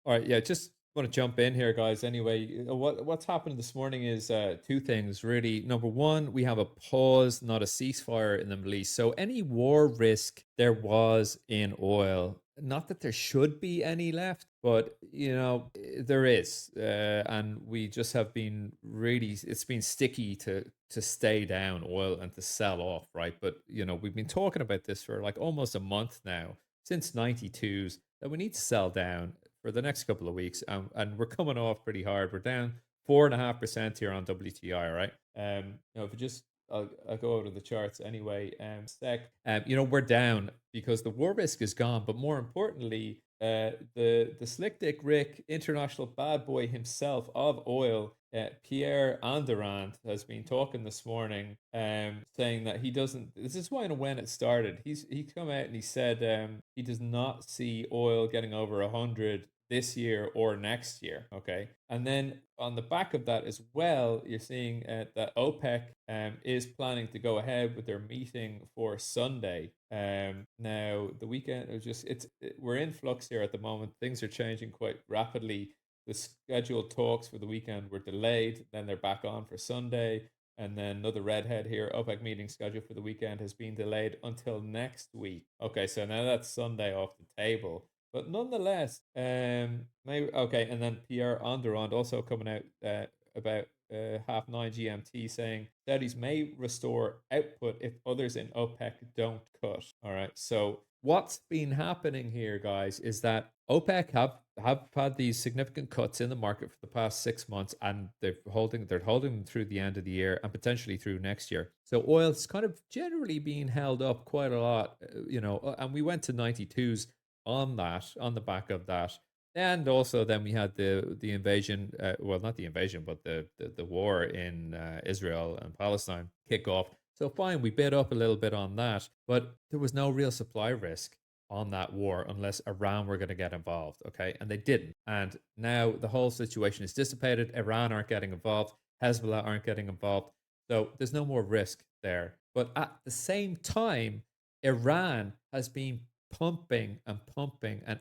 All right, yeah, just want to jump in here, guys. Anyway, what's happened this morning is two things really. Number one, we have a pause, not a ceasefire in the Middle East. So any war risk there was in oil, not that there should be any left, but there is, and we just have been really. It's been sticky to stay down oil and to sell off, right? But we've been talking about this for like almost a month now, since 92s, that we need to sell down for the next couple of weeks, and we're coming off pretty hard. We're down 4.5% here on WTI, right? If you just I'll go over to the charts anyway. We're down because the war risk is gone, but more importantly, the slick dick Rick, international bad boy himself of oil, Pierre Andurand, has been talking this morning, saying that he doesn't. This is when it started. He come out and he said he does not see oil getting over 100 this year or next year. Okay, and then on the back of that as well, you're seeing that OPEC is planning to go ahead with their meeting for Sunday. Now the weekend is we're in flux here at the moment. Things are changing quite rapidly. The scheduled talks for the weekend were delayed, then they're back on for Sunday. And then another redhead here, OPEC meeting schedule for the weekend has been delayed until next week. Okay, so now that's Sunday off the table. But nonetheless, maybe okay. And then Pierre Andurand also coming out about 9:30 GMT, saying Saudis may restore output if others in OPEC don't cut. All right. So what's been happening here, guys, is that OPEC have had these significant cuts in the market for the past 6 months, and they're holding them through the end of the year and potentially through next year. So oil's kind of generally being held up quite a lot, and we went to 92s on the back of that. And also, then we had the invasion. Well, not the invasion, but the war in Israel and Palestine kick off. So fine, we bid up a little bit on that, but there was no real supply risk on that war unless Iran were going to get involved. Okay, and they didn't. And now the whole situation is dissipated. Iran aren't getting involved. Hezbollah aren't getting involved. So there's no more risk there. But at the same time, Iran has been pumping and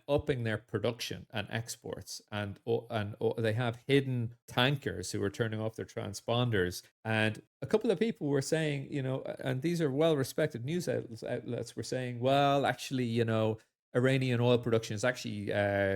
upping their production and exports, and they have hidden tankers who are turning off their transponders. And a couple of people were saying, and these are well respected news outlets were saying, well, actually, Iranian oil production is actually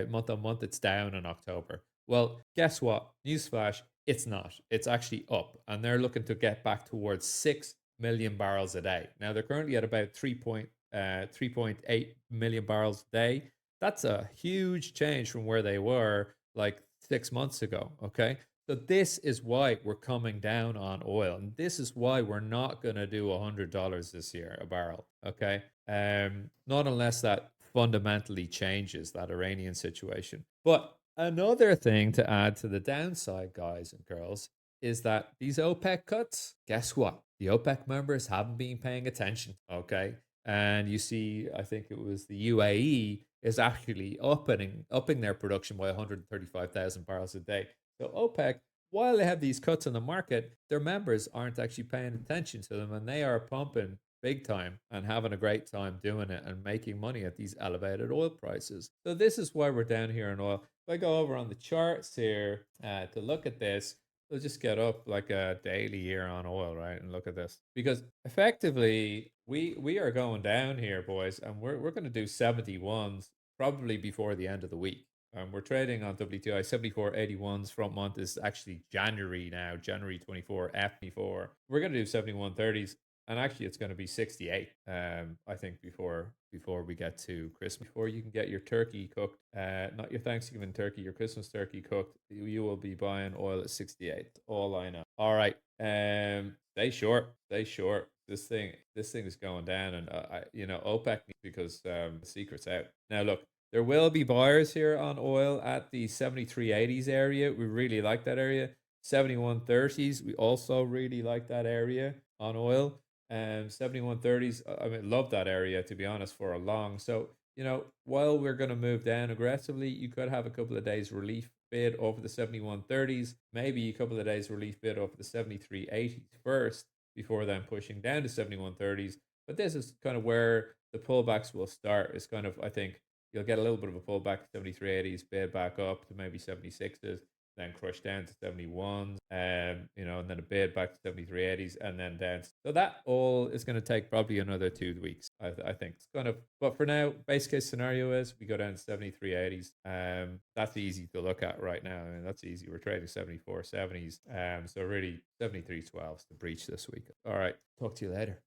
month on month, it's down in October. Well, guess what? Newsflash, it's not. It's actually up, and they're looking to get back towards 6 million barrels a day. Now they're currently at about 3.8 million barrels a day. That's a huge change from where they were like 6 months ago. Okay. So this is why we're coming down on oil. And this is why we're not going to do $100 this year a barrel. Okay. Not unless that fundamentally changes that Iranian situation. But another thing to add to the downside, guys and girls, is that these OPEC cuts, guess what? The OPEC members haven't been paying attention. Okay. And you see, I think it was the UAE is actually upping their production by 135,000 barrels a day. So OPEC, while they have these cuts on the market, their members aren't actually paying attention to them, and they are pumping big time and having a great time doing it and making money at these elevated oil prices. So this is why we're down here in oil. If I go over on the charts here to look at this, we'll just get up like a daily here on oil, right? And look at this. Because effectively, we are going down here, boys, and we're going to do 71s probably before the end of the week. We're trading on WTI 74.81s. Front month is actually January now, January 24, F24. We're going to do 71.30s, and actually it's going to be 68. I think before we get to Christmas, before you can get your turkey cooked, not your Thanksgiving turkey, your Christmas turkey cooked, you will be buying oil at 68. All I know. All right. Stay short. Stay short. This thing is going down, and OPEC, because the secret's out. Now look, there will be buyers here on oil at the 73.80s area. We really like that area. 71.30s, we also really like that area on oil. 71.30s, I mean, love that area, to be honest, for a long. So while we're going to move down aggressively, you could have a couple of days relief bid over the 71.30s, maybe a couple of days relief bid over the 73.80s first, before then pushing down to 71.30s. But this is kind of where the pullbacks will start. Is kind of, I think, you'll get a little bit of a pullback to 73.80s, bid back up to maybe 76s, then crush down to 71s, and then a bid back to 73.80s, and then down. So that all is going to take probably another 2 weeks. I think it's going to, but for now, base case scenario is we go down to 73.80s. That's easy to look at right now. I mean, that's easy. We're trading 74.70s. So really 73.12 is the breach this week. All right. Talk to you later.